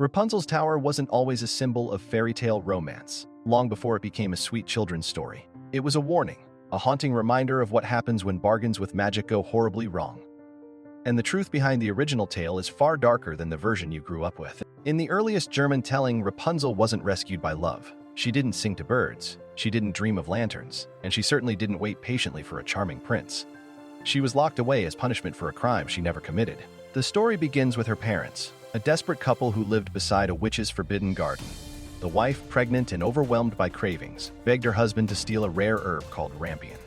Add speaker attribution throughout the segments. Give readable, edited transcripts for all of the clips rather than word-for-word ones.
Speaker 1: Rapunzel's tower wasn't always a symbol of fairy tale romance, long before it became a sweet children's story. It was a warning, a haunting reminder of what happens when bargains with magic go horribly wrong. And the truth behind the original tale is far darker than the version you grew up with. In the earliest German telling, Rapunzel wasn't rescued by love. She didn't sing to birds, she didn't dream of lanterns, and she certainly didn't wait patiently for a charming prince. She was locked away as punishment for a crime she never committed. The story begins with her parents, a desperate couple who lived beside a witch's forbidden garden. The wife, pregnant and overwhelmed by cravings, begged her husband to steal a rare herb called rampion.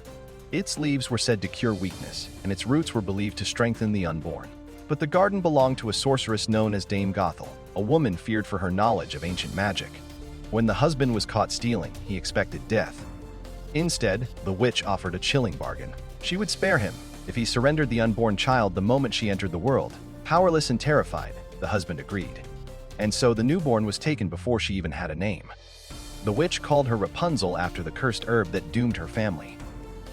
Speaker 1: Its leaves were said to cure weakness, and its roots were believed to strengthen the unborn. But the garden belonged to a sorceress known as Dame Gothel, a woman feared for her knowledge of ancient magic. When the husband was caught stealing, he expected death. Instead, the witch offered a chilling bargain. She would spare him if he surrendered the unborn child the moment she entered the world. Powerless and terrified, the husband agreed. And so the newborn was taken before she even had a name. The witch called her Rapunzel after the cursed herb that doomed her family.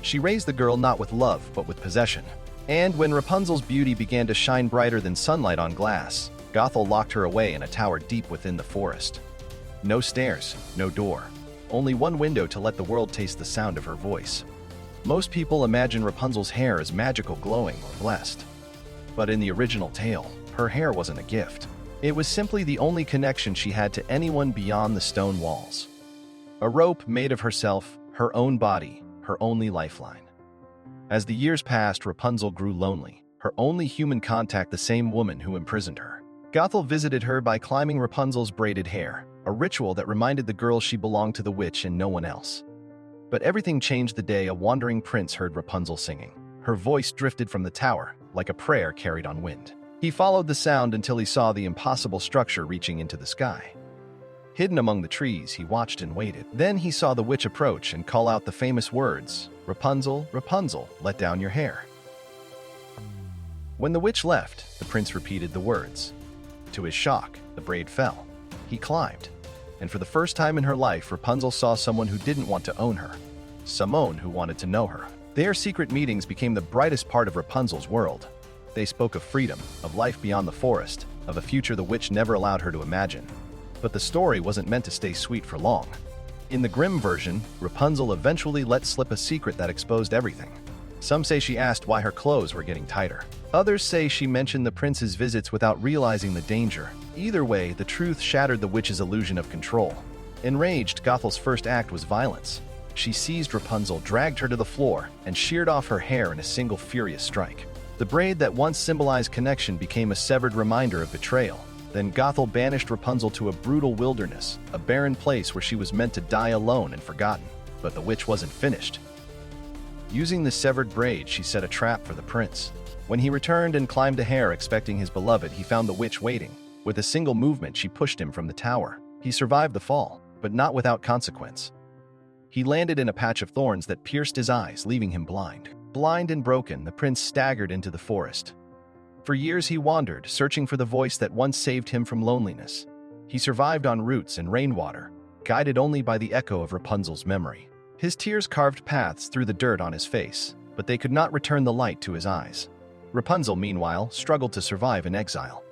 Speaker 1: She raised the girl not with love, but with possession. And when Rapunzel's beauty began to shine brighter than sunlight on glass, Gothel locked her away in a tower deep within the forest. No stairs, no door, only one window to let the world taste the sound of her voice. Most people imagine Rapunzel's hair as magical, glowing, or blessed. But in the original tale, her hair wasn't a gift. It was simply the only connection she had to anyone beyond the stone walls. A rope made of herself, her own body, her only lifeline. As the years passed, Rapunzel grew lonely, her only human contact the same woman who imprisoned her. Gothel visited her by climbing Rapunzel's braided hair, a ritual that reminded the girl she belonged to the witch and no one else. But everything changed the day a wandering prince heard Rapunzel singing. Her voice drifted from the tower, like a prayer carried on wind. He followed the sound until he saw the impossible structure reaching into the sky. Hidden among the trees, he watched and waited. Then he saw the witch approach and call out the famous words, "Rapunzel, Rapunzel, let down your hair." When the witch left, the prince repeated the words. To his shock, the braid fell. He climbed, and for the first time in her life, Rapunzel saw someone who didn't want to own her, someone who wanted to know her. Their secret meetings became the brightest part of Rapunzel's world. They spoke of freedom, of life beyond the forest, of a future the witch never allowed her to imagine. But the story wasn't meant to stay sweet for long. In the grim version, Rapunzel eventually let slip a secret that exposed everything. Some say she asked why her clothes were getting tighter. Others say she mentioned the prince's visits without realizing the danger. Either way, the truth shattered the witch's illusion of control. Enraged, Gothel's first act was violence. She seized Rapunzel, dragged her to the floor, and sheared off her hair in a single furious strike. The braid that once symbolized connection became a severed reminder of betrayal. Then Gothel banished Rapunzel to a brutal wilderness, a barren place where she was meant to die alone and forgotten. But the witch wasn't finished. Using the severed braid, she set a trap for the prince. When he returned and climbed a hair expecting his beloved, he found the witch waiting. With a single movement, she pushed him from the tower. He survived the fall, but not without consequence. He landed in a patch of thorns that pierced his eyes, leaving him blind. Blind and broken, the prince staggered into the forest. For years he wandered, searching for the voice that once saved him from loneliness. He survived on roots and rainwater, guided only by the echo of Rapunzel's memory. His tears carved paths through the dirt on his face, but they could not return the light to his eyes. Rapunzel, meanwhile, struggled to survive in exile.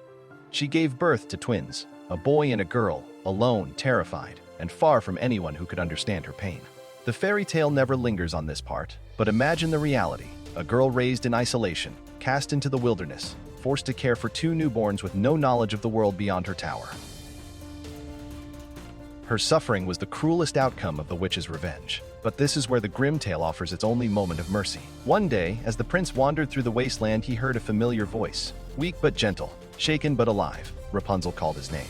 Speaker 1: She gave birth to twins, a boy and a girl, alone, terrified, and far from anyone who could understand her pain. The fairy tale never lingers on this part, but imagine the reality. A girl raised in isolation, cast into the wilderness, forced to care for two newborns with no knowledge of the world beyond her tower. Her suffering was the cruelest outcome of the witch's revenge. But this is where the grim tale offers its only moment of mercy. One day, as the prince wandered through the wasteland, he heard a familiar voice. Weak but gentle, shaken but alive, Rapunzel called his name.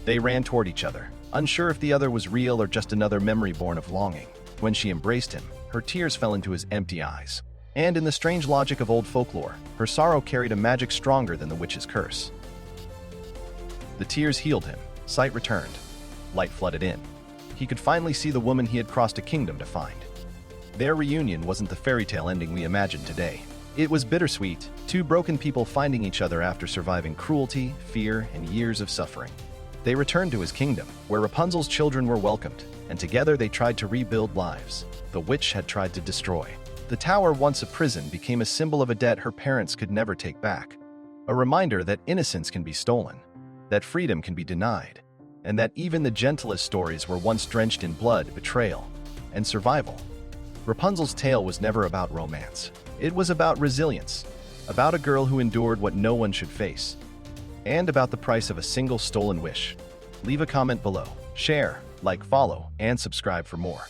Speaker 1: They ran toward each other, unsure if the other was real or just another memory born of longing. When she embraced him, her tears fell into his empty eyes. And in the strange logic of old folklore, her sorrow carried a magic stronger than the witch's curse. The tears healed him, sight returned, light flooded in. He could finally see the woman he had crossed a kingdom to find. Their reunion wasn't the fairy tale ending we imagine today. It was bittersweet, two broken people finding each other after surviving cruelty, fear, and years of suffering. They returned to his kingdom, where Rapunzel's children were welcomed, and together they tried to rebuild lives the witch had tried to destroy. The tower, once a prison, became a symbol of a debt her parents could never take back, a reminder that innocence can be stolen. that freedom can be denied, and that even the gentlest stories were once drenched in blood, betrayal, and survival. Rapunzel's tale was never about romance. It was about resilience, about a girl who endured what no one should face, and about the price of a single stolen wish. Leave a comment below, share, like, follow, and subscribe for more.